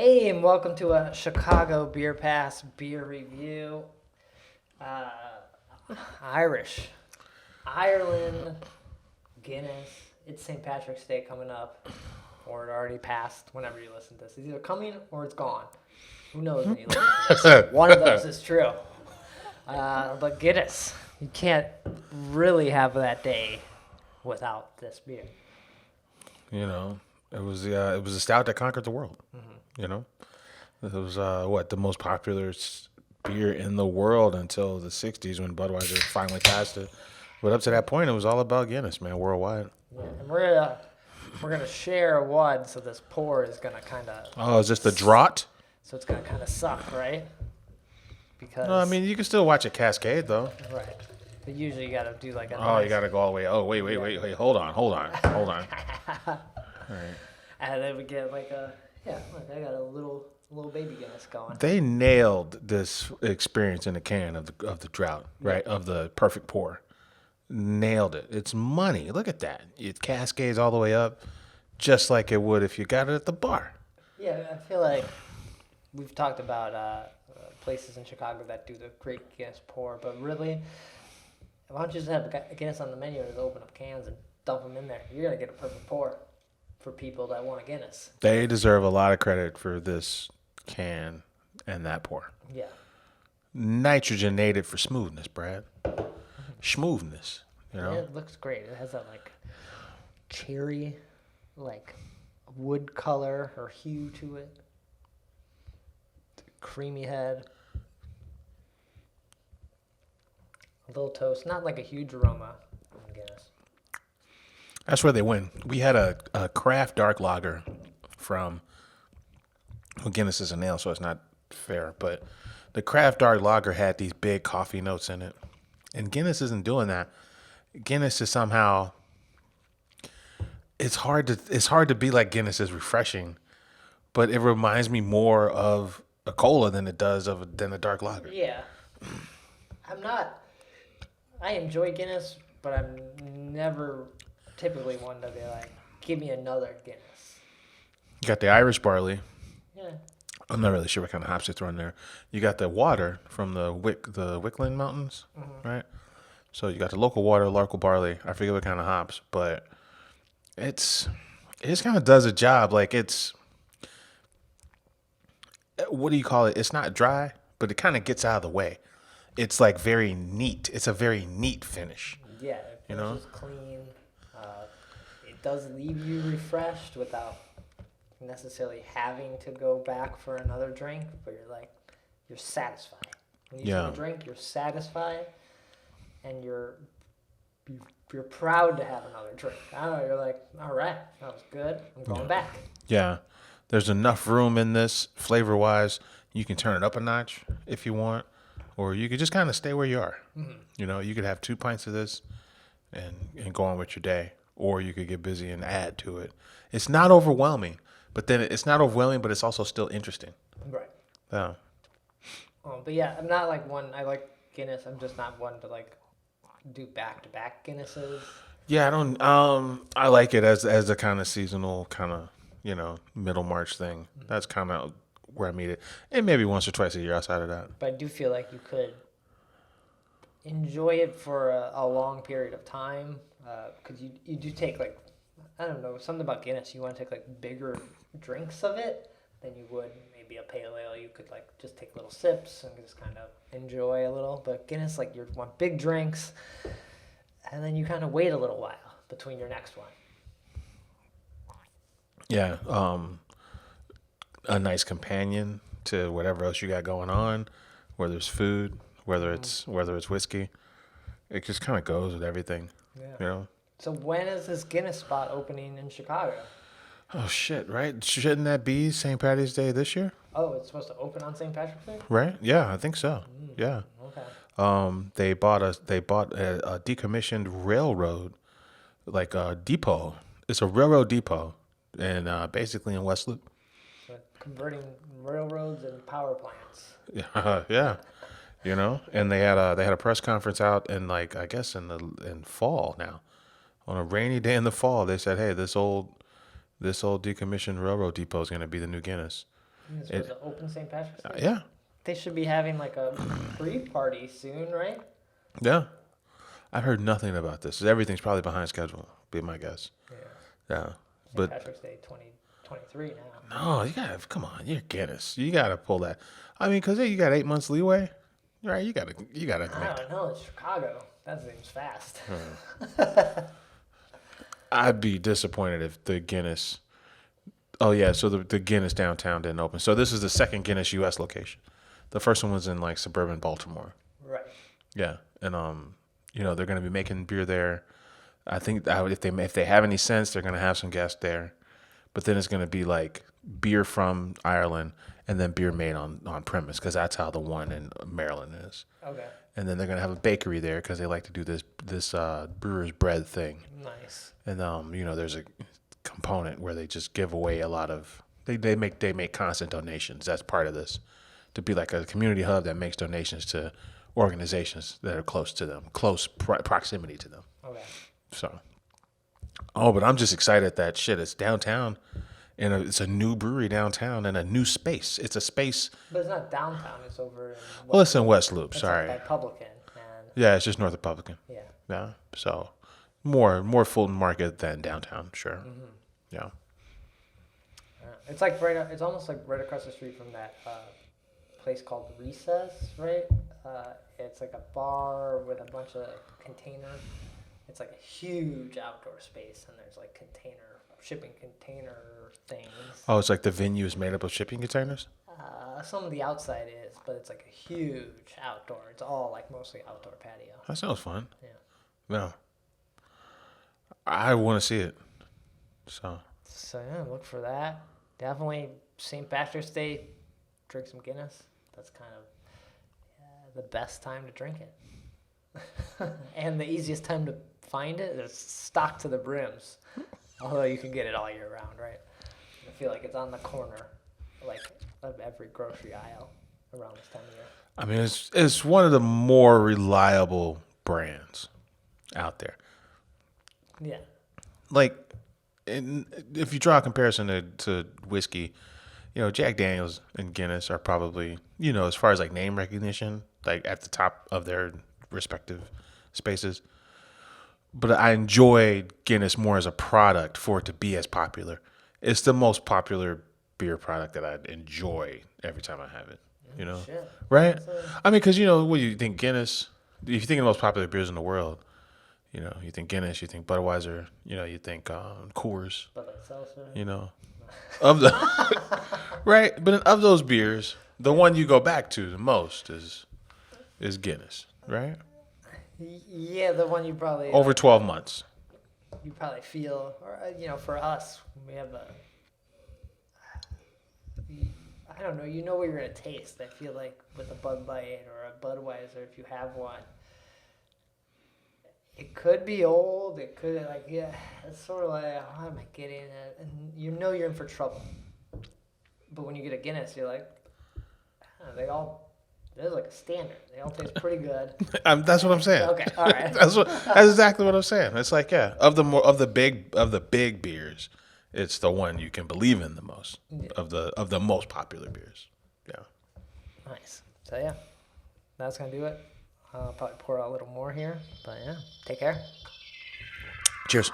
Hey, and welcome to a Chicago Beer Pass beer review. Irish, Ireland, Guinness. It's St. Patrick's Day coming up, or it already passed whenever you listen to this. It's either coming or it's gone. Who knows when you listen to this? One of those is true. But Guinness, you can't really have that day without this beer. You know, it was a stout that conquered the world. You know, it was the most popular beer in the world until the '60s when Budweiser finally passed it. But up to that point, it was all about Guinness, man, worldwide. Yeah, and we're gonna share one, so this pour is gonna kind of. Oh, is this the draught? So it's gonna kind of suck, right? Because. No, I mean you can still watch it cascade though. Right. But usually you gotta do like a. Oh, nice, you gotta go all the way. Oh, wait. Hold on. All right. And then we get like a look, I got a little baby Guinness going. They nailed this experience in the can of the drought, right? Of the perfect pour. Nailed it. It's money. Look at that. It cascades all the way up, just like it would if you got it at the bar. Yeah, I feel like we've talked about places in Chicago that do the great Guinness pour, but really, why don't you just have Guinness on the menu and just open up cans and dump them in there? You're gonna get a perfect pour for people that want a Guinness. They deserve a lot of credit for this can and that pour. Yeah. Nitrogenated for smoothness, Brad. Smoothness, you know? Yeah, it looks great. It has that like cherry, like wood color or hue to it. Creamy head. A little toast. Not like a huge aroma on Guinness. That's where they win. We had a craft dark lager from, well, Guinness is an ale, so it's not fair, but the craft dark lager had these big coffee notes in it. And Guinness isn't doing that. Guinness is somehow, it's hard to be like Guinness is refreshing, but it reminds me more of a cola than it does than a dark lager. Yeah. I enjoy Guinness, but I'm never typically one to be like, give me another Guinness. You got the Irish barley. Yeah. I'm not really sure what kind of hops they throw in there. You got the water from the Wickland Mountains, right? So you got the local water, local barley. I forget what kind of hops, but it just kind of does a job. Like it's, what do you call it? It's not dry, but it kind of gets out of the way. It's like very neat. It's a very neat finish. Yeah, it finishes clean. It does leave you refreshed without necessarily having to go back for another drink, but you're satisfied. When you take a drink, you're satisfied, and you're proud to have another drink. I don't know, you're like, all right, that was good. I'm going back. Yeah. There's enough room in this flavor-wise. You can turn it up a notch if you want, or you could just kind of stay where you are. Mm-hmm. You know, you could have 2 pints of this and go on with your day, or you could get busy and add to it. It's not overwhelming, but then it's not overwhelming, but it's also still interesting. Right. Yeah. But yeah, I'm not like one. I like Guinness. I'm just not one to like do back-to-back Guinnesses. Yeah, I don't. I like it as a kind of seasonal kind of, you know, middle March thing. Mm-hmm. That's kind of where I meet it, and maybe once or twice a year outside of that. But I do feel like you could enjoy it for a long period of time, because you do take like, I don't know, something about Guinness. You want to take like bigger drinks of it than you would maybe a pale ale. You could like just take little sips and just kind of enjoy a little. But Guinness, like you want big drinks, and then you kind of wait a little while between your next one. Yeah, a nice companion to whatever else you got going on, whether it's food, whether it's whiskey. It just kind of goes with everything. Yeah. You know. So when is this Guinness spot opening in Chicago? Oh shit! Right? Shouldn't that be St. Patty's Day this year? Oh, it's supposed to open on St. Patrick's Day. Right? Yeah, I think so. Yeah. Okay. They bought a decommissioned railroad, like a depot. It's a railroad depot, and basically in West Loop. So converting railroads and power plants. Yeah. Yeah. You know, and they had a press conference out in like I guess in fall now, on a rainy day in the fall. They said, hey, this old decommissioned railroad depot is going to be the new Guinness. This was an open St. Patrick's Day? Yeah. They should be having like a pre-party soon, right? Yeah. I've heard nothing about this. Everything's probably behind schedule, be my guess. Yeah. Yeah. St. But Patrick's Day 2023 now. no, you gotta come on. You're Guinness. You gotta pull that. I mean, because you got 8 months leeway, right? You gotta I make. don't know. It's Chicago. That seems fast. I'd be disappointed if the Guinness. Oh yeah, so the Guinness downtown didn't open. So this is the second Guinness U.S. location. The first one was in like suburban Baltimore. Right. Yeah, and they're gonna be making beer there. I think if they have any sense, they're gonna have some guests there. But then it's gonna be like beer from Ireland and then beer made on premise, because that's how the one in Maryland is. Okay. And then they're gonna have a bakery there because they like to do this brewer's bread thing. Nice. And there's a component where they just give away a lot of they make constant donations. That's part of this, to be like a community hub that makes donations to organizations that are close to them, proximity to them. Okay. So, but I'm just excited that shit. It's downtown, and it's a new brewery downtown and a new space. It's a space. But it's not downtown. It's over in Well, it's in West Loop. it's Sorry. like Republican. And Yeah, it's just North Republican. yeah. Yeah. So, more Fulton Market than downtown. Sure. Mm-hmm. Yeah. It's like it's almost like right across the street from that place called Recess, right? It's like a bar with a bunch of containers. It's like a huge outdoor space, and there's like shipping container things. Oh, it's like the venue is made up of shipping containers? Some of the outside is, but it's like a huge outdoor. It's all like mostly outdoor patio. That sounds fun. Yeah. No. I want to see it. So Yeah, look for that. Definitely St. Patrick's Day, drink some Guinness. That's kind of the best time to drink it. And the easiest time to find it is stocked to the brims. Although you can get it all year round, right? I feel like it's on the corner, like, of every grocery aisle around this time of year. I mean, it's one of the more reliable brands out there. Yeah. Like, if you draw a comparison to whiskey, Jack Daniels and Guinness are probably, as far as like name recognition, like at the top of their respective spaces. But I enjoy Guinness more as a product for it to be as popular. It's the most popular beer product that I enjoy every time I have it. Shit. Right? I mean, because what you think Guinness. If you think of the most popular beers in the world, you think Guinness, you think Budweiser, you think Coors, But like seltzer. of the right. But of those beers, the one you go back to the most is Guinness, right? Yeah, the one you probably Over 12 months. you probably feel, or for us, we have I don't know, what you're gonna taste. I feel like with a Bud Light or a Budweiser, if you have one, it could be old. It could it's sort of like, how am I getting it? And you're in for trouble. But when you get a Guinness, you're like, there's like a standard. They all taste pretty good. That's what I'm saying. Okay, all right. That's exactly what I'm saying. It's like, of the big beers, it's the one you can believe in the most. Yeah. Of the most popular beers. Yeah. Nice. So yeah, that's gonna do it. I'll probably pour out a little more here, but yeah, take care. Cheers.